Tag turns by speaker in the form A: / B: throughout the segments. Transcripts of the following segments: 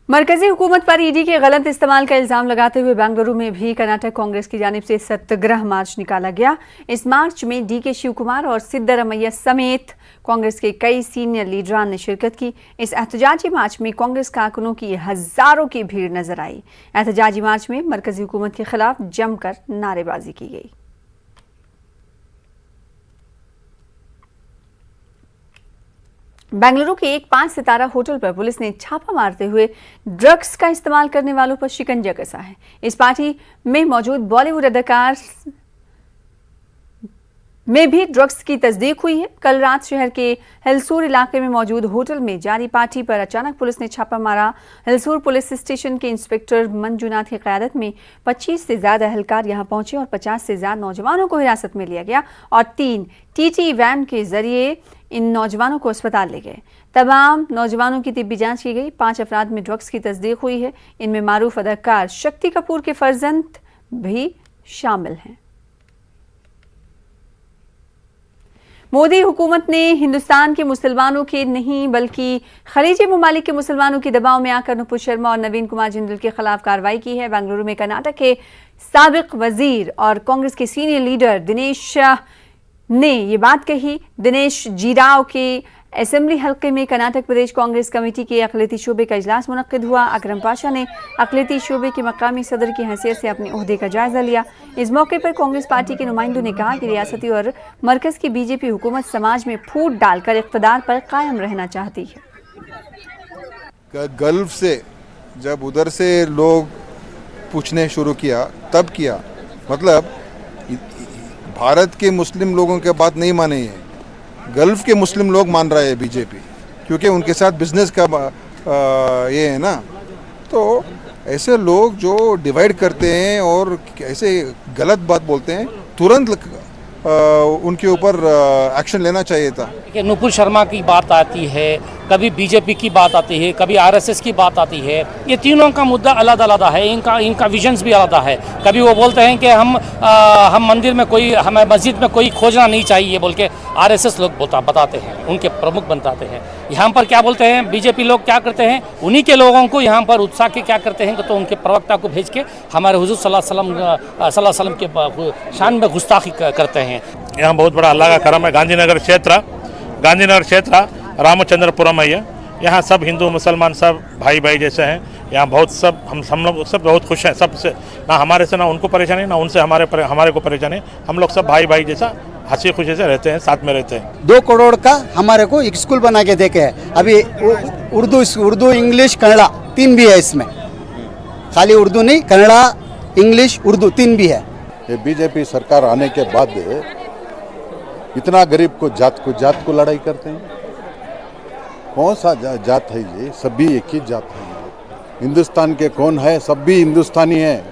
A: मरकजी हुकूमत पर ईडी के गलत इस्तेमाल का इल्जाम लगाते हुए बेंगलुरु में भी कर्नाटक कांग्रेस की जानिब से सत्याग्रह मार्च निकाला गया। इस मार्च में डीके शिव कुमार और सिद्धरमैया समेत कांग्रेस के कई सीनियर लीडरान ने शिरकत की। इस एहतजाजी मार्च में कांग्रेस कारकुनों की हजारों की भीड़ नजर आई। एहतजाजी मार्च में मरकजी हुकूमत के खिलाफ जमकर नारेबाजी की गई। बेंगलुरु के एक 5 सितारा होटल पर पुलिस ने छापा मारते हुए ड्रग्स का इस्तेमाल करने वालों पर शिकंजा कसा है। इस पार्टी में मौजूद बॉलीवुड अदाकार में भी ड्रग्स की तस्दीक हुई है। कल रात शहर के हिलसूर इलाके में मौजूद होटल में जारी पार्टी पर अचानक पुलिस ने छापा मारा। हिलसूर पुलिस स्टेशन के इंस्पेक्टर मंजुनाथ की क़यादत में 25 से ज्यादा एहलकार यहां पहुंचे और 50 से ज्यादा नौजवानों को हिरासत में लिया गया और 3 टीटी वैन के जरिए इन नौजवानों को अस्पताल ले गए। तमाम नौजवानों की तिब्बी जांच की गई। 5 अफराद में ड्रग्स की तस्दीक हुई है। इनमें मारूफ अदाकार शक्ति कपूर के फर्जंद भी शामिल हैं। मोदी हुकूमत ने हिंदुस्तान के मुसलमानों के नहीं बल्कि खलीजी ममालिक के मुसलमानों के दबाव में आकर नुपुर शर्मा और नवीन कुमार जिंदल के खिलाफ कार्रवाई की है। बेंगलुरु में कर्नाटक के साबिक वजीर और कांग्रेस के सीनियर लीडर दिनेश ने ये बात कही। दिनेश जीराव के असेंबली हल्के में कर्नाटक प्रदेश कांग्रेस कमेटी के अक़लियती शोबे का इजलास मुनक्किद हुआ। अकरम पाशा ने अक़लियती शोबे के मकामी सदर की हैसियत से अपने ओहदे का जायजा लिया। इस मौके पर कांग्रेस पार्टी के नुमाइंदों ने कहा कि रियासती और मरकज की बीजेपी हुकूमत समाज में फूट डालकर इक़्तिदार पर कायम रहना चाहती है।
B: गल्फ से जब उधर से लोग पूछने शुरू किया तब किया, मतलब भारत के मुस्लिम लोगों के बात नहीं माने हैं, गल्फ के मुस्लिम लोग मान रहे हैं बीजेपी, क्योंकि उनके साथ बिजनेस का ये है ना। तो ऐसे लोग जो डिवाइड करते हैं और ऐसे गलत बात बोलते हैं, तुरंत उनके ऊपर एक्शन लेना चाहिए था।
C: नुपुर शर्मा की बात आती है, कभी बीजेपी की बात आती है, कभी आरएसएस की बात आती है। ये तीनों का मुद्दा अलग अलग है, इनका विजन्स भी अलग है। कभी वो बोलते हैं कि हम मंदिर में कोई, हमें मस्जिद में कोई खोजना नहीं चाहिए बोल के आरएसएस लोग बताते हैं, उनके प्रमुख बताते हैं। यहाँ पर क्या बोलते हैं बीजेपी लोग, क्या करते हैं उन्हीं के लोगों को यहाँ पर उत्साह के क्या करते हैं तो उनके प्रवक्ता को भेज के हमारे हुजूर सल्लल्लाहु अलैहि वसल्लम के शान में गुस्ताखी करते हैं।
D: यहाँ बहुत बड़ा अल्लाह का करम है। गांधीनगर क्षेत्र रामचंद्रपुरम है। यहाँ सब हिंदू मुसलमान सब भाई भाई जैसे हैं। यहाँ बहुत सब हम लोग सब बहुत खुश हैं। सबसे ना हमारे से ना उनको परेशानी, ना उनसे हमारे को परेशानी। हम लोग सब भाई भाई जैसा हंसी खुशी से रहते हैं, साथ में रहते हैं।
E: 2 करोड़ का हमारे को एक स्कूल बना के देखे है। अभी उर्दू इंग्लिश कन्नड़ा 3 भी है इसमें, खाली उर्दू नहीं, कन्नड़ा इंग्लिश उर्दू 3 भी है।
F: ये बीजेपी सरकार आने के बाद इतना गरीब को जात को लड़ाई करते हैं। कौन सा जात है ये? सभी एक ही जात है। हिंदुस्तान के कौन है? सब भी हिंदुस्तानी है।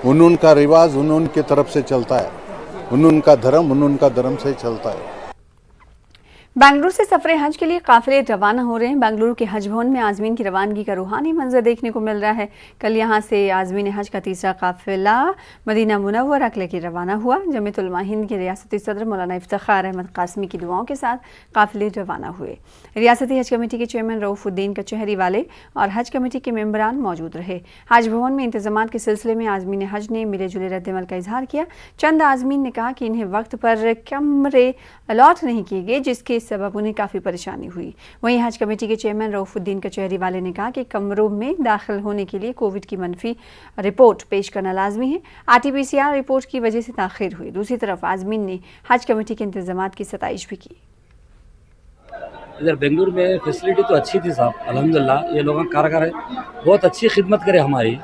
F: उनका रिवाज उनकी तरफ से चलता है, उनका धर्म उनका धर्म से चलता है।
A: बेंगलुरु से सफरे हज के लिए काफिले रवाना हो रहे हैं। बेंगलुरु के हज भवन में आजमीन की रवानगी का रूहानी मंजर देखने को मिल रहा है। कल यहां से आजमीन हज का तीसरा काफिला मदीना मुनव्वरा के लिए रवाना हुआ। जमीयत उलमा हिंद के रियासती सदर मौलाना इफ्तिखार अहमद कासमी की दुआओं के साथ काफिले रवाना हुए। रियासती हज कमेटी के चेयरमैन रऊफुद्दीन कचहरी वाले और हज कमेटी के मेंबरान मौजूद रहे। हज भवन में इंतजामात के सिलसिले में आजमीन हज ने मिले जुले रद्दमल का इजहार किया। चंद आजमीन ने कहा कि इन्हें वक्त पर कमरे अलॉट नहीं किए गए, जिसके सबब उन्हें काफ़ी परेशानी हुई। वहीं हज कमेटी के चेयरमैन रऊफुद्दीन कचहरी वाले ने कहा कि कमरों में दाखिल होने के लिए कोविड की मनफी रिपोर्ट पेश करना लाजमी है। RT-PCR रिपोर्ट की वजह से ताखिर हुई। दूसरी तरफ आजमीन ने हज कमेटी के इंतजामात की सताइश भी की।
G: इधर बेंगलुरु में फैसिलिटी तो अच्छी थी साहब, अल्हम्दुलिल्लाह। ये लोग कारगर है, बहुत अच्छी खिदमत करे, हमारी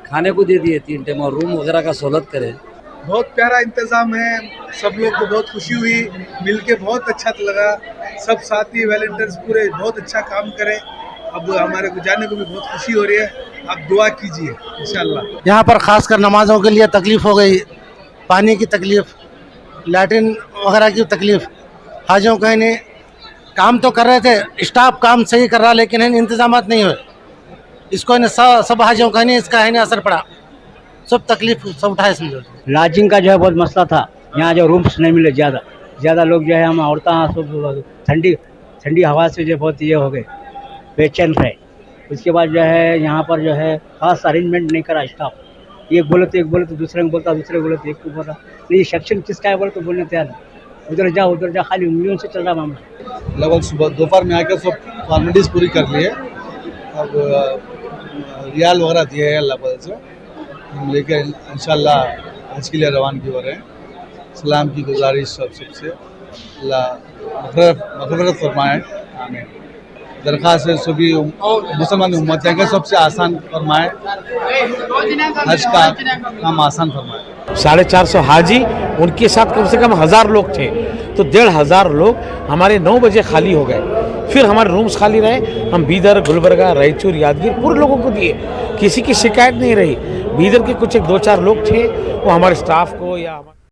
G: खाने को दे दिए 3 टाइम और रूम वगैरह का सहूलत करे।
H: बहुत प्यारा इंतज़ाम है। सब लोग को बहुत खुशी हुई, मिलके बहुत अच्छा लगा। सब साथी वॉलंटियर्स पूरे बहुत अच्छा काम करे। अब हमारे को जाने को भी बहुत खुशी हो रही है। आप दुआ कीजिए इंशाल्लाह।
E: यहाँ पर खासकर नमाजों के लिए तकलीफ हो गई, पानी की तकलीफ, लैट्रिन वगैरह की तकलीफ। हाजियों का इन्हें काम तो कर रहे थे, स्टाफ काम सही कर रहा, लेकिन इंतजाम नहीं हुए। इसको सब हाजियों का इसका असर पड़ा, सब तकलीफ सब उठाए समझो।
I: लॉजिंग का जो है बहुत मसला था। यहाँ जो रूम्स नहीं मिले, ज़्यादा लोग जो है हम औरतें सब ठंडी हवा से जो बहुत ये हो गए, बेचैन रहे। उसके बाद जो है यहाँ पर जो है खास अरेंजमेंट नहीं करा स्टाफ। एक बोले तो दूसरे को बोलता, दूसरे बोले तो एक को बोलता। नहीं सेक्शन किसका है बोले तो बोलने तैयार नहीं। उधर जा खाली उंगलियों से चल रहा मामला।
H: लगभग सुबह दोपहर में आकर सब फॉर्मेलिटीज़ पूरी कर लिए। अब रियाल वगैरह दिए हैं अल्लाह पाक से, हम लेकर इंशाल्लाह हज के लिए रवानगी हो रहे हैं। सलाम की गुजारिश सबसे अल्लाह मग़फ़िरत फरमाए, आमीन। दरख्वास्त है सभी मुसलमान उम्मत है कि सबसे आसान फरमाए, हज का काम आसान फरमाए।
J: 450 हाजी, उनके साथ कम से कम 1000 लोग थे, तो 1500 लोग हमारे 9 बजे खाली हो गए। फिर हमारे रूम्स खाली रहे। हम बीदर, गुलबर्गा, रायचूर, यादगीर पूरे लोगों को दिए, किसी की शिकायत नहीं रही। बीदर के कुछ 1-2-4 लोग थे, वो हमारे स्टाफ को या